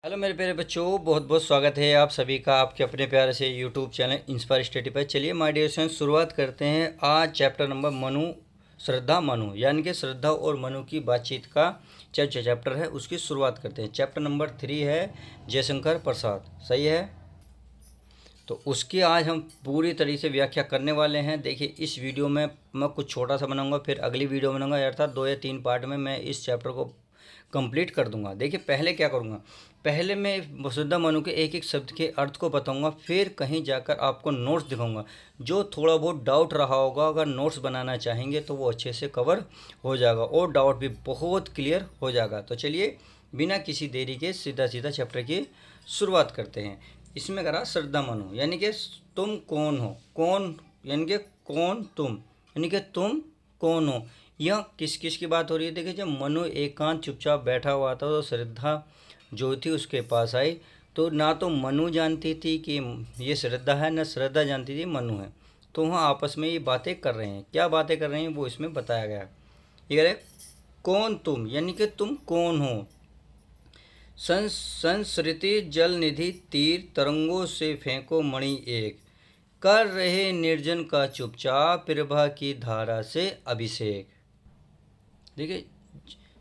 Hello मेरे प्यारे बच्चों, बहुत बहुत स्वागत है आप सभी का आपके अपने प्यारे से यूट्यूब चैनल इंस्पायर स्टडी पर। चलिए माय डियर स्टूडेंट्स, शुरुआत करते हैं। आज चैप्टर नंबर मनु, श्रद्धा मनु, यानी कि श्रद्धा और मनु की बातचीत का चैप्टर है, उसकी शुरुआत करते हैं। चैप्टर नंबर 3 है जयशंकर प्रसाद, सही है। तो उसकी आज हम पूरी तरीके से व्याख्या करने वाले हैं। देखिए, इस वीडियो में मैं कुछ छोटा सा बनाऊंगा, फिर अगली वीडियो बनाऊंगा, अर्थात 2 या 3 पार्ट में मैं इस चैप्टर को कंप्लीट कर दूंगा। देखिए, पहले क्या करूंगा, पहले मैं वसुधा मनु के एक एक शब्द के अर्थ को बताऊंगा, फिर कहीं जाकर आपको नोट्स दिखाऊंगा। जो थोड़ा बहुत डाउट रहा होगा, अगर नोट्स बनाना चाहेंगे तो वो अच्छे से कवर हो जाएगा और डाउट भी बहुत क्लियर हो जाएगा। तो चलिए बिना किसी देरी के सीधा सीधा चैप्टर की शुरुआत करते हैं। इसमें करा श्रद्धा मनु, यानी कि तुम कौन हो। कौन यानी कि कौन तुम, यानी कि तुम कौन हो। यह किस किस की बात हो रही है। देखिए, जब मनु एकांत चुपचाप बैठा हुआ था तो श्रद्धा जो थी उसके पास आई। तो ना तो मनु जानती थी कि ये श्रद्धा है, ना श्रद्धा जानती थी मनु है। तो वहाँ आपस में ये बातें कर रहे हैं। क्या बातें कर रहे हैं वो इसमें बताया गया है। ये कह रहे कौन तुम, यानी कि तुम कौन हो। संस्कृति जल निधि तीर, तरंगों से फेंको मणि एक, कर रहे निर्जन का चुपचाप, प्रभा की धारा से अभिषेक। देखिए,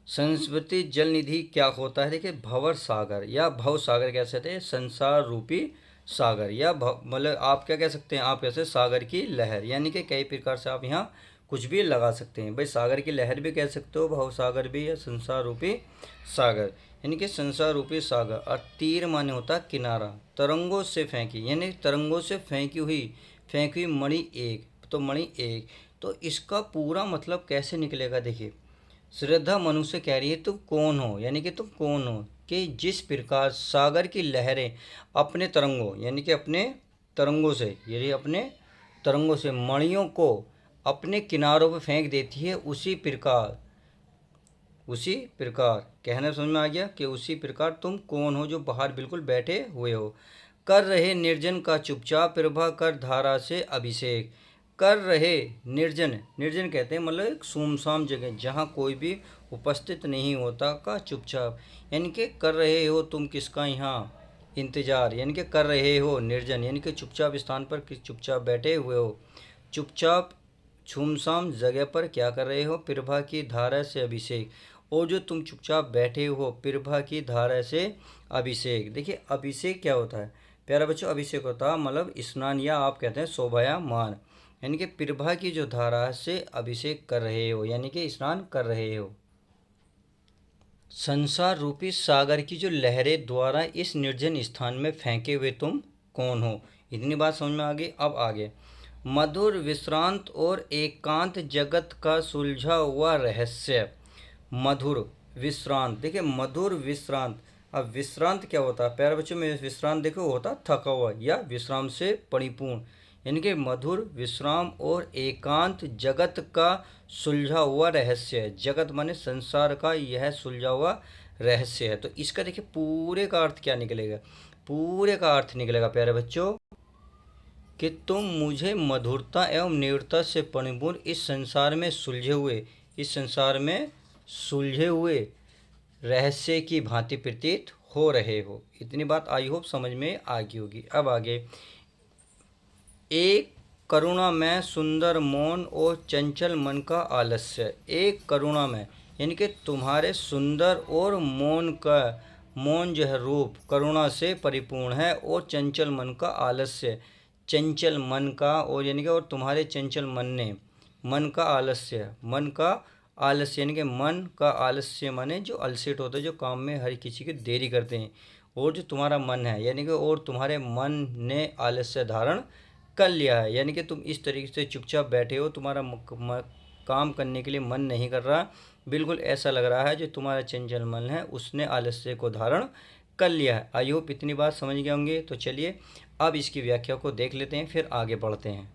संस्कृति जल निधि क्या होता है। देखिए, भंवर सागर या भव सागर कह सकते हैं, संसार रूपी सागर, या मतलब आप क्या कह सकते हैं, आप कैसे सागर की लहर, यानी कि कई प्रकार से आप यहाँ कुछ भी लगा सकते हैं। भाई, सागर की लहर भी कह सकते हो, भव सागर भी, या संसार रूपी सागर, यानी कि संसार रूपी सागर। और तीर माने होता किनारा, तरंगों से फेंकी, यानी तरंगों से फेंकी मणि एक, तो मणि एक। तो इसका पूरा मतलब कैसे निकलेगा। देखिए, श्रद्धा मनु से कह रही है तुम कौन हो, यानी कि तुम कौन हो कि जिस प्रकार सागर की लहरें अपने तरंगों, यानी कि अपने तरंगों से, यानी अपने तरंगों से मणियों को अपने किनारों पर फेंक देती है, उसी प्रकार कहना समझ में आ गया कि उसी प्रकार तुम कौन हो जो बाहर बिल्कुल बैठे हुए हो। कर रहे निर्जन का चुपचाप, प्रभा कर धारा से अभिषेक। कर रहे निर्जन, निर्जन कहते हैं मतलब एक सुमसाम जगह जहाँ कोई भी उपस्थित नहीं होता का चुपचाप, यानी कि कर रहे हो तुम किसका यहाँ इंतजार, यानी कि कर रहे हो निर्जन, यानी कि चुपचाप स्थान पर चुपचाप बैठे हुए हो। चुपचाप छुमछाम जगह पर क्या कर रहे हो, प्रभा की धारा से अभिषेक। और जो तुम चुपचाप बैठे हो, प्रभा की धारा से अभिषेक। देखिए, अभिषेक क्या होता है प्यारा बच्चों। अभिषेक होता है मतलब स्नान, या आप कहते हैं शोभायामान, यानी कि प्रभा की जो धारा से अभिषेक कर रहे हो, यानी कि स्नान कर रहे हो। संसार रूपी सागर की जो लहरें द्वारा इस निर्जन स्थान में फेंके हुए तुम कौन हो। इतनी बात समझ में आ गई। अब आगे, मधुर विश्रांत और एकांत जगत का सुलझा हुआ रहस्य। मधुर विश्रांत, देखिए मधुर विश्रांत। अब विश्रांत क्या होता है प्यारे बच्चों में, विश्रांत देखो होता थका हुआ या विश्राम से परिपूर्ण, यानी कि मधुर विश्राम और एकांत जगत का सुलझा हुआ रहस्य है। जगत माने संसार का यह सुलझा हुआ रहस्य है। तो इसका देखिए पूरे का अर्थ क्या निकलेगा। पूरे का अर्थ निकलेगा प्यारे बच्चों कि तुम मुझे मधुरता एवं निवृत्ता से परिपूर्ण इस संसार में सुलझे हुए रहस्य की भांति प्रतीत हो रहे हो। इतनी बात आई होप समझ में आ गई होगी। अब आगे, एक करुणा में सुंदर मौन और चंचल मन का आलस्य। एक करुणा में, यानी कि तुम्हारे सुंदर और मौन जो है रूप करुणा से परिपूर्ण है, और चंचल मन का आलस्य, चंचल मन का, और यानी कि और तुम्हारे चंचल मन का आलस्य, यानी कि मन का आलस्य माने जो अलसेट होता है, जो काम में हर किसी की देरी करते हैं। और जो तुम्हारा मन है, यानी कि और तुम्हारे मन ने आलस्य धारण कर लिया है, यानी कि तुम इस तरीके से चुपचाप बैठे हो, तुम्हारा काम करने के लिए मन नहीं कर रहा। बिल्कुल ऐसा लग रहा है जो तुम्हारा चंचल मन है उसने आलस्य को धारण कर लिया है। आई होप इतनी बात समझ गए होंगे। तो चलिए अब इसकी व्याख्या को देख लेते हैं, फिर आगे बढ़ते हैं।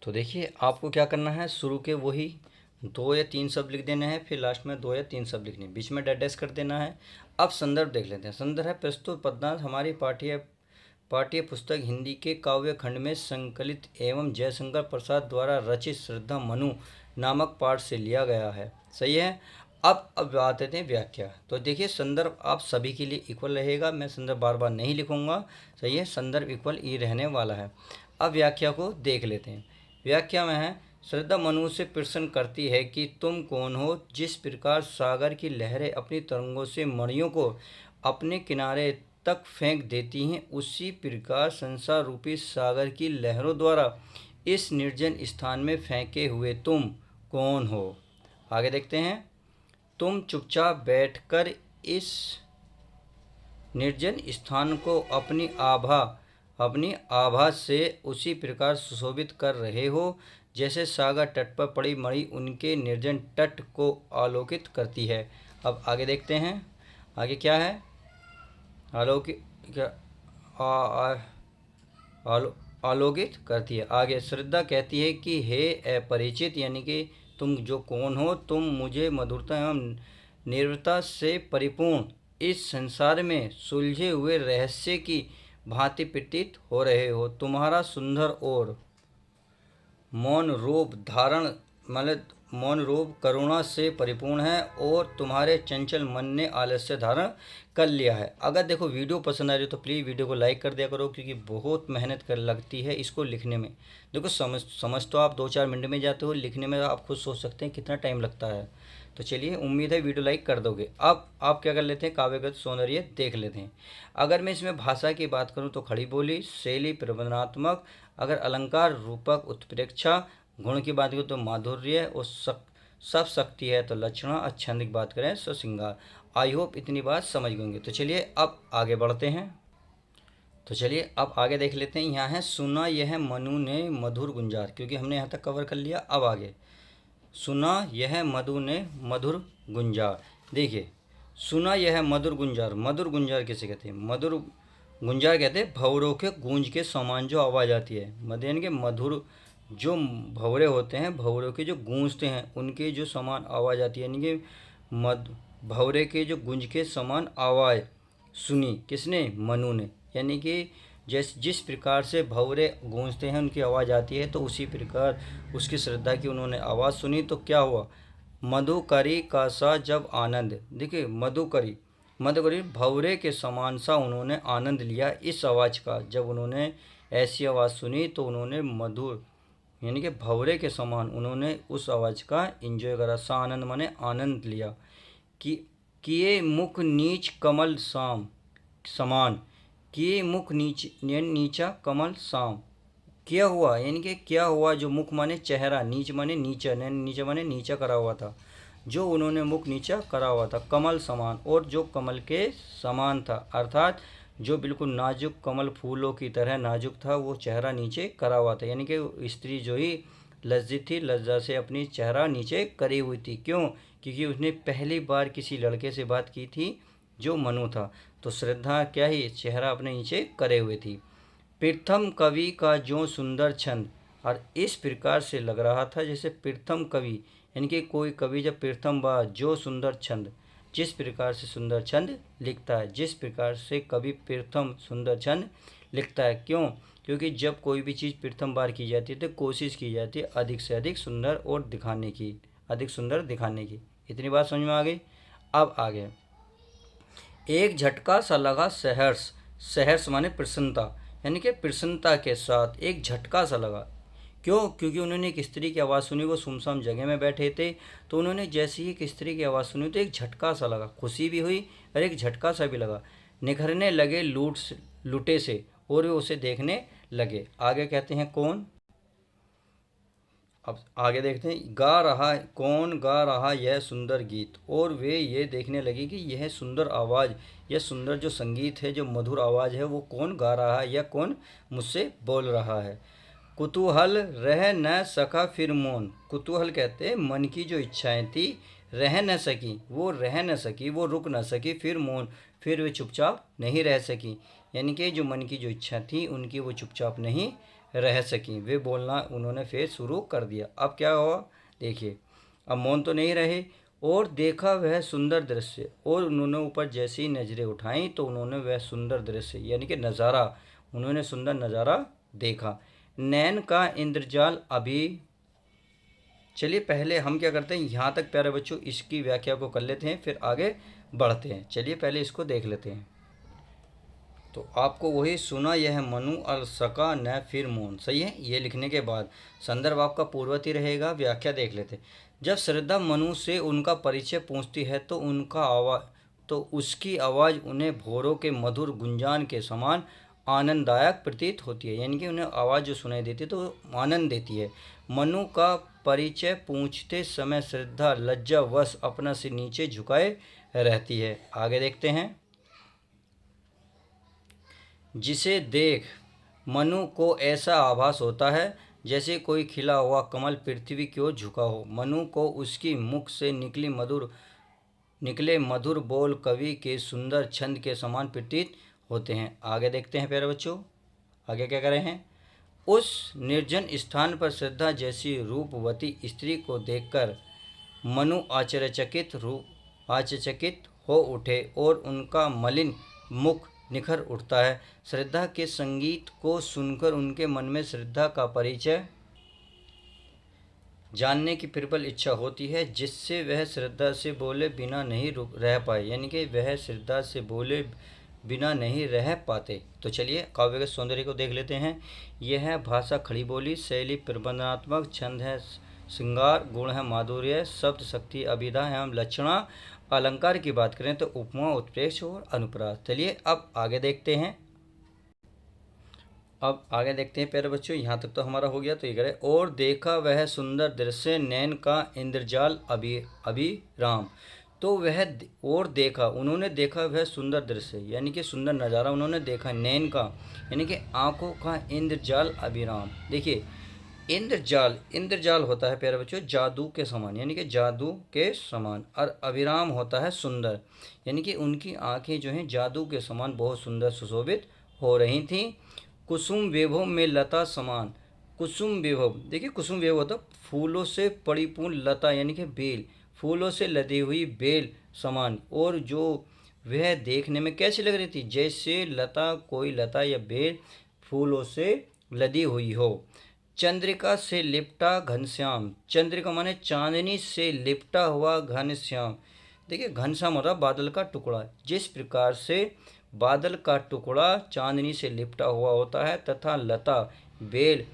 तो देखिए, आपको क्या करना है, शुरू के वही 2 या 3 शब्द लिख देने हैं, फिर लास्ट में 2 या 3 शब्द लिखने, बीच में डैश कर देना है। अब संदर्भ देख लेते हैं। संदर्भ है प्रस्तुत पद्यांश हमारी पाठ्य पुस्तक हिंदी के काव्य खंड में संकलित एवं जयशंकर प्रसाद द्वारा रचित श्रद्धा मनु नामक पाठ से लिया गया है। सही है। अब बात करते हैं व्याख्या। तो देखिए संदर्भ आप सभी के लिए इक्वल रहेगा, मैं संदर्भ बार बार नहीं लिखूंगा, सही है, संदर्भ इक्वल ई रहने वाला है। अब व्याख्या को देख लेते हैं। व्याख्या में है, श्रद्धा मनु से प्रश्न करती है कि तुम कौन हो। जिस प्रकार सागर की लहरें अपनी तरंगों से मणियों को अपने किनारे तक फेंक देती हैं, उसी प्रकार संसार रूपी सागर की लहरों द्वारा इस निर्जन स्थान में फेंके हुए तुम कौन हो। आगे देखते हैं। तुम चुपचाप बैठकर इस निर्जन स्थान को अपनी आभा से उसी प्रकार सुशोभित कर रहे हो जैसे सागर तट पर पड़ी मणि उनके निर्जन तट को आलोकित करती है। अब आगे देखते हैं, आगे क्या है। आलोकित क्या आलोकित करती है। आगे श्रद्धा कहती है कि हे अपरिचित, यानी कि तुम जो कौन हो, तुम मुझे मधुरता एवं निर्भरता से परिपूर्ण इस संसार में सुलझे हुए रहस्य की भांति प्रतीत हो रहे हो। तुम्हारा सुंदर और मौन रूप धारण मतलब मौन रूप करुणा से परिपूर्ण है और तुम्हारे चंचल मन ने आलस्य धारण कर लिया है। अगर देखो वीडियो पसंद आ रही हो तो प्लीज़ वीडियो को लाइक कर दिया करो, क्योंकि बहुत मेहनत कर लगती है इसको लिखने में। देखो समझ तो आप 2-4 मिनट में जाते हो, लिखने में आप खुद सोच सकते हैं कितना टाइम लगता है। तो चलिए, उम्मीद है वीडियो लाइक कर दोगे। अब आप क्या कर लेते हैं, काव्यगत सौंदर्य देख लेते हैं। अगर मैं इसमें भाषा की बात करूँ तो खड़ी बोली, शैली प्रबंधनात्मक, अगर अलंकार रूपक उत्प्रेक्षा, गुण की बात करूँ तो माधुर्य, और सब शक्ति है तो लक्षणा, और छंद की बात करें तो श्रृंगार। आई होप इतनी बात समझ गएंगे। तो चलिए अब आगे बढ़ते हैं। तो चलिए अब आगे देख लेते हैं। यहाँ है, सुना यह मनु ने मधुर गुंजार, क्योंकि हमने यहाँ तक कवर कर लिया। अब आगे, सुना यह मधु ने मधुर गुंजार। देखिए, सुना यह मधुर गुंजार, मधुर गुंजार किसे कहते हैं, मधुर गुंजार कहते हैं भंवरों के गूंज के समान जो आवाज़ आती है। मध्य यानी कि मधुर, जो भंवरे होते हैं, भंवरों के जो गूंजते हैं उनके जो समान आवाज़ आती है, यानी कि भंवरे के जो गूंज के समान आवाज़ सुनी किसने, मनु ने। यानी कि जिस प्रकार से भंवरे गूंजते हैं उनकी आवाज़ आती है, तो उसी प्रकार उसकी श्रद्धा की उन्होंने आवाज़ सुनी। तो क्या हुआ, मधुकरी का सा जब आनंद, देखिए मधुकरी भंवरे के समान सा उन्होंने आनंद लिया इस आवाज़ का। जब उन्होंने ऐसी आवाज़ सुनी तो उन्होंने मधुर यानी कि भंवरे के समान उन्होंने उस आवाज़ का एंजॉय करा। सा आनंद माने आनंद लिया। कि किए मुख नीच कमल समान, किए मुख नीचा कमल साम। क्या हुआ, यानी कि क्या हुआ, जो मुख माने चेहरा, नीच माने नीचा, नीचा माने नीचा करा हुआ था, जो उन्होंने मुख नीचा करा हुआ था, कमल समान, और जो कमल के समान था, अर्थात जो बिल्कुल नाजुक कमल फूलों की तरह नाजुक था, वो चेहरा नीचे करा हुआ था। यानी कि स्त्री जो ही लज्जित थी, लज्जा से अपनी चेहरा नीचे करी हुई थी। क्यों, क्योंकि उसने पहली बार किसी लड़के से बात की थी जो मनु था। तो श्रद्धा क्या ही चेहरा अपने नीचे करे हुए थी। प्रथम कवि का जो सुंदर छंद, और इस प्रकार से लग रहा था जैसे प्रथम कवि, यानी कि कोई कवि जब प्रथम बार जो सुंदर छंद, जिस प्रकार से सुंदर छंद लिखता है, जिस प्रकार से कवि प्रथम सुंदर छंद लिखता है। क्यों, क्योंकि जब कोई भी चीज़ प्रथम बार की जाती है तो कोशिश की जाती है अधिक से अधिक सुंदर और दिखाने की, अधिक सुंदर दिखाने की। इतनी बात समझ में आ गई। अब आगे, एक झटका सा लगा सहर्ष, सहर्ष माने प्रसन्नता, यानी कि प्रसन्नता के साथ एक झटका सा लगा। क्यों, क्योंकि उन्होंने एक स्त्री की आवाज़ सुनी, वो सुमसाम जगह में बैठे थे, तो उन्होंने जैसे ही एक स्त्री की आवाज़ सुनी तो एक झटका सा लगा, खुशी भी हुई और एक झटका सा भी लगा। निखरने लगे लुटे से, और वे उसे देखने लगे। आगे कहते हैं कौन, अब आगे देखते हैं, कौन गा रहा यह सुंदर गीत, और वे ये देखने लगे कि यह सुंदर आवाज़, यह सुंदर जो संगीत है, जो मधुर आवाज़ है, वो कौन गा रहा है या कौन मुझसे बोल रहा है। कुतूहल रह न सका फिर मौन, कुतूहल कहते हैं मन की जो इच्छाएं थी, रह न सकी, वो रह न सकी, वो रुक न सकी, फिर मौन, फिर वे चुपचाप नहीं रह सकी। यानी कि जो मन की जो इच्छा थी उनकी, वो चुपचाप नहीं रह सकी, वे बोलना उन्होंने फिर शुरू कर दिया। अब क्या हुआ, देखिए, अब मौन तो नहीं रहे, और देखा वह सुंदर दृश्य, और उन्होंने ऊपर जैसे ही नज़रें उठाई तो उन्होंने वह सुंदर दृश्य यानी कि नज़ारा, उन्होंने सुंदर नज़ारा देखा। नैन का इंद्रजाल अभी चलिए पहले हम क्या करते हैं, यहाँ तक प्यारे बच्चों इसकी व्याख्या को कर लेते हैं, फिर आगे बढ़ते हैं। चलिए पहले इसको देख लेते हैं। तो आपको वही सुना यह मनु और सका न फिर मौन, सही है। ये लिखने के बाद संदर्भ आपका पूर्ववर्ती रहेगा। व्याख्या देख लेते हैं। जब श्रद्धा मनु से उनका परिचय पूछती है तो उसकी आवाज़ उन्हें भोरों के मधुर गुंजान के समान आनंददायक प्रतीत होती है। यानी कि उन्हें आवाज़ जो सुनाई देती है तो आनंद देती है। मनु का परिचय पूछते समय श्रद्धा लज्जावश अपना सिर नीचे झुकाए रहती है। आगे देखते हैं। जिसे देख मनु को ऐसा आभास होता है जैसे कोई खिला हुआ कमल पृथ्वी की ओर झुका हो। मनु को उसकी मुख से निकले मधुर बोल कवि के सुंदर छंद के समान प्रतीत होते हैं। आगे देखते हैं प्यारे बच्चों, आगे क्या करें हैं। उस निर्जन स्थान पर श्रद्धा जैसी रूपवती स्त्री को देखकर मनु आश्चर्यचकित हो उठे और उनका मलिन मुख निखर उठता है। श्रद्धा के संगीत को सुनकर उनके मन में श्रद्धा का परिचय जानने की प्रबल इच्छा होती है, जिससे वह श्रद्धा से बोले बिना नहीं रह पाए। यानी कि वह श्रद्धा से बोले बिना नहीं रह पाते। तो चलिए काव्य के सौंदर्य को देख लेते हैं। यह है भाषा खड़ी बोली, शैली प्रबंधनात्मक, छंद है श्रृंगार, गुण है माधुर्य, शब्द शक्ति अभिधा एवं लक्षणा। अलंकार की बात करें तो उपमा, उत्प्रेक्ष और अनुप्रास। चलिए अब आगे देखते हैं। प्यारे बच्चों, यहाँ तक तो हमारा हो गया। तो ये करें। और देखा वह सुंदर दृश्य नैन का इंद्रजाल अभिराम। तो वह और देखा, उन्होंने देखा वह सुंदर दृश्य, यानी कि सुंदर नज़ारा उन्होंने देखा नैन का, यानी कि आंखों का इंद्रजाल अभिराम। देखिए इंद्रजाल होता है प्यारे बच्चों जादू के समान, यानी कि जादू के समान, और अभिराम होता है सुंदर, यानी कि उनकी आंखें जो हैं जादू के समान बहुत सुंदर सुशोभित हो रही थीं। कुसुम वैभव में लता समान। कुसुम वैभव, देखिए कुसुम वैभव होता फूलों से परिपूर्ण लता, यानी कि बेल, फूलों से लदी हुई बेल समान। और जो वह देखने में कैसी लग रही थी, जैसे कोई लता या बेल फूलों से लदी हुई हो। चंद्रिका से लिपटा घनश्याम। चंद्रिका माने चांदनी से लिपटा हुआ घनश्याम। देखिए घनश्याम होता बादल का टुकड़ा। जिस प्रकार से बादल का टुकड़ा चांदनी से लिपटा हुआ होता है तथा लता बेल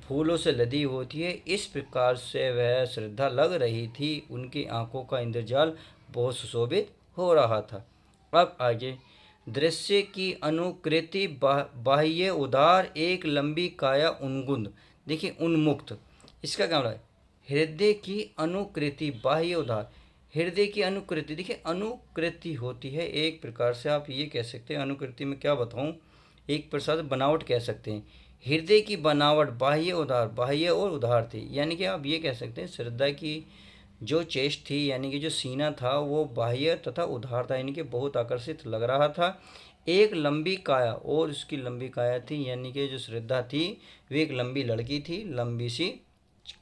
फूलों से लदी होती है, इस प्रकार से वह श्रद्धा लग रही थी। उनकी आंखों का इंद्रजाल बहुत सुशोभित हो रहा था। अब आगे। दृश्य की अनुकृति बाह्य उदार, एक लंबी काया उन्गुंद। देखिए उन्मुक्त, इसका क्या मतलब है। हृदय की अनुकृति बाह्य उदार, हृदय की अनुकृति। देखिए अनुकृति होती है एक प्रकार से, आप ये कह सकते हैं अनुकृति में क्या बताऊं, एक प्रकार से बनावट कह सकते हैं। हृदय की बनावट बाह्य उदार, बाह्य और उदार थी, यानी कि आप ये कह सकते हैं श्रद्धा की जो चेस्ट थी, यानी कि जो सीना था वो बाह्य तथा उदार था, यानी कि बहुत आकर्षित लग रहा था। एक लंबी काया, और उसकी लंबी काया थी, यानी कि जो श्रद्धा थी वे एक लंबी लड़की थी, लंबी सी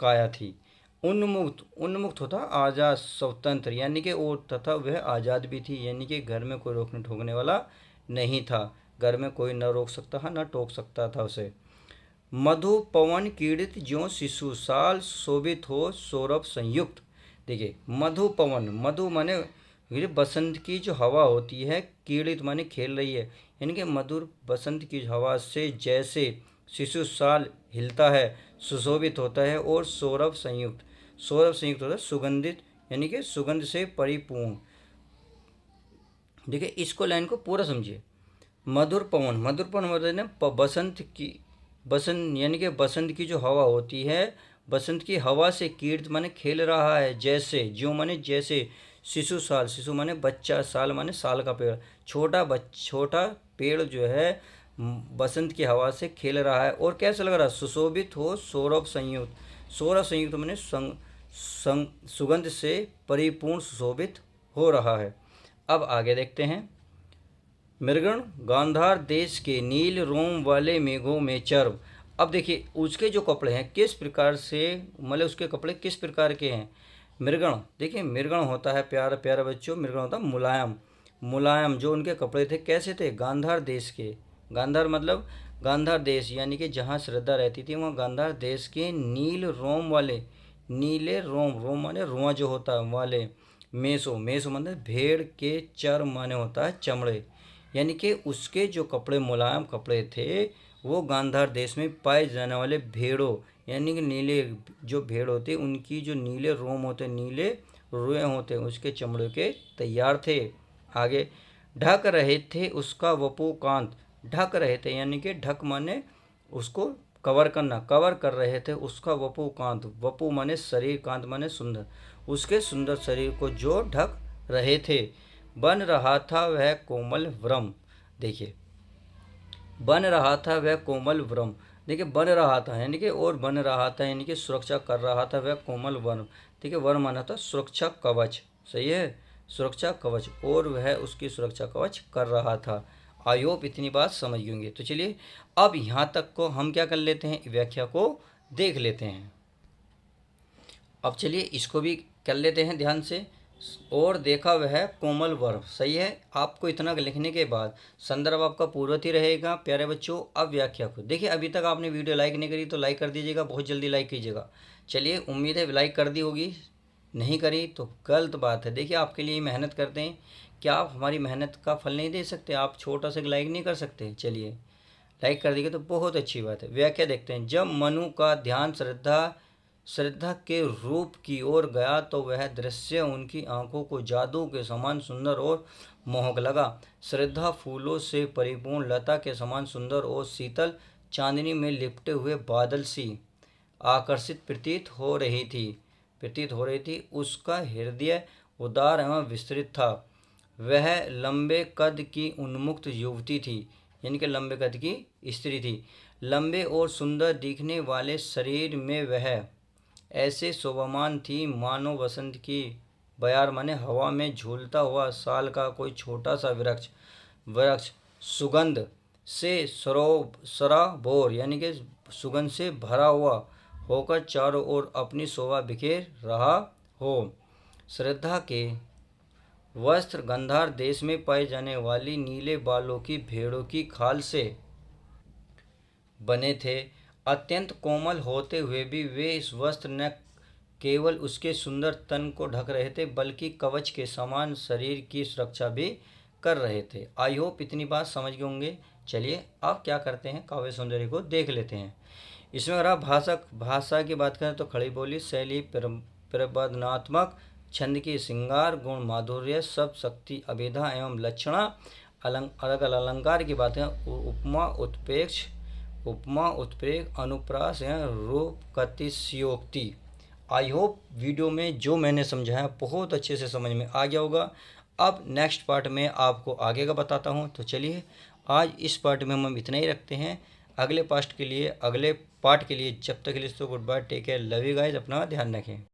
काया थी। उन्मुक्त होता आज़ाद स्वतंत्र, यानी कि और तथा वह आज़ाद भी थी, यानी कि घर में कोई रोकने ठोकने वाला नहीं था, घर में कोई न रोक सकता था न टोक सकता था उसे। मधु पवन कीड़ित ज्यों शिशु, साल शोभित हो सौरभ संयुक्त। देखिए मधु पवन, मधु माने बसंत की जो हवा होती है, कीड़ित माने खेल रही है, यानी कि मधुर बसंत की हवा से जैसे शिशु साल हिलता है, सुशोभित होता है। और सौरभ संयुक्त होता है सुगंधित, यानी कि सुगंध से परिपूर्ण। देखिए इसको लाइन को पूरा समझिए। मधुर पवन बसंत यानी कि बसंत की जो हवा होती है, बसंत की हवा से कीर्त माने खेल रहा है, जैसे जो माने जैसे शिशु साल, शिशु माने बच्चा, साल माने साल का पेड़, छोटा पेड़ जो है बसंत की हवा से खेल रहा है। और कैसा लग रहा है, सुशोभित हो सौरभ संयुक्त माने सुगंध से परिपूर्ण सुशोभित हो रहा है। अब आगे देखते हैं। मृगण गांधार देश के नील रोम वाले मेघों में चर्व। अब देखिए उसके जो कपड़े हैं किस प्रकार से, मतलब उसके कपड़े किस प्रकार के हैं। मृगण, देखिए मृगण होता है प्यारा बच्चों, मृगण होता है मुलायम जो उनके कपड़े थे कैसे थे, गांधार देश के। गांधार मतलब गांधार देश, यानी कि जहाँ श्रद्धा रहती थी वहाँ गांधार देश के नील रोम वाले, नीले रोम, रोम माने रुआ जो होता है वाले, मेसो, मेसो माने भेड़ के चर माने होता है चमड़े, यानी कि उसके जो कपड़े मुलायम कपड़े थे वो गांधार देश में पाए जाने वाले भेड़ों, यानी कि नीले जो भेड़ होते उनकी जो नीले रोम होते, नीले रुए होते, उसके चमड़े के तैयार थे। आगे, ढक रहे थे उसका वपुकांत, ढक रहे थे यानी कि ढक माने उसको कवर करना, कवर कर रहे थे उसका वपुकांत, वपु माने शरीर, कांत माने सुंदर, उसके सुंदर शरीर को जो ढक रहे थे। बन रहा था वह कोमल व्रम, देखिए बन रहा था वह कोमल व्रम, देखिए बन रहा था यानी कि और बन रहा था यानी कि सुरक्षा कर रहा था वह कोमल वर्म, ठीक है, वर्म माना था सुरक्षा कवच, सही है, सुरक्षा कवच, और वह उसकी सुरक्षा कवच कर रहा था। आई होप इतनी बात समझ गए होंगे। तो चलिए अब यहाँ तक को हम क्या कर लेते हैं, व्याख्या को देख लेते हैं। अब चलिए इसको भी कर लेते हैं ध्यान से। और देखा वह कोमल वर्म, सही है, आपको इतना लिखने के बाद संदर्भ आपका पूर्वत ही रहेगा प्यारे बच्चों। अब व्याख्या को देखिए, अभी तक आपने वीडियो लाइक नहीं करी तो लाइक कर दीजिएगा, बहुत जल्दी लाइक कीजिएगा। चलिए उम्मीद है लाइक कर दी होगी, नहीं करी तो गलत बात है। देखिए आपके लिए मेहनत करते हैं, क्या आप हमारी मेहनत का फल नहीं दे सकते, आप छोटा सा लाइक नहीं कर सकते। चलिए लाइक कर दीजिए तो बहुत अच्छी बात है। व्याख्या देखते हैं। जब मनु का ध्यान श्रद्धा के रूप की ओर गया तो वह दृश्य उनकी आंखों को जादू के समान सुंदर और मोहक लगा। श्रद्धा फूलों से परिपूर्ण लता के समान सुंदर और शीतल चांदनी में लिपटे हुए बादल सी आकर्षित प्रतीत हो रही थी। उसका हृदय उदार एवं विस्तृत था। वह लंबे कद की उन्मुक्त युवती थी, यानी कि लंबे कद की स्त्री थी। लंबे और सुंदर दिखने वाले शरीर में वह ऐसे शोभामान थी मानो वसंत की बयार माने हवा में झूलता हुआ साल का कोई छोटा सा वृक्ष वृक्ष सुगंध से सराबोर, यानी कि सुगंध से भरा हुआ होकर चारों ओर अपनी शोभा बिखेर रहा हो। श्रद्धा के वस्त्र गंधार देश में पाई जाने वाली नीले बालों की भेड़ों की खाल से बने थे। अत्यंत कोमल होते हुए भी वे इस वस्त्र न केवल उसके सुंदर तन को ढक रहे थे बल्कि कवच के समान शरीर की सुरक्षा भी कर रहे थे। आई होप इतनी बात समझ गए होंगे। चलिए अब क्या करते हैं, काव्य सौंदर्य को देख लेते हैं। इसमें अगर आप भाषा की बात करें तो खड़ी बोली, शैली, प्रबंधनात्मक, छंद की श्रृंगार, गुण, माधुर्य, सब शक्ति, अभिधा एवं लक्षणा, अलग अलंकार की बात करें, उपमा उत्प्रेक, अनुप्रास एवं रूप, कतिशयोक्ति। आई होप वीडियो में जो मैंने समझाया बहुत अच्छे से समझ में आ गया होगा। अब नेक्स्ट पार्ट में आपको आगे का बताता हूँ। तो चलिए आज इस पार्ट में हम इतना ही रखते हैं। अगले पार्ट के लिए जब तक के लिए तो goodbye, take care, love you guys, अपना ध्यान रखें।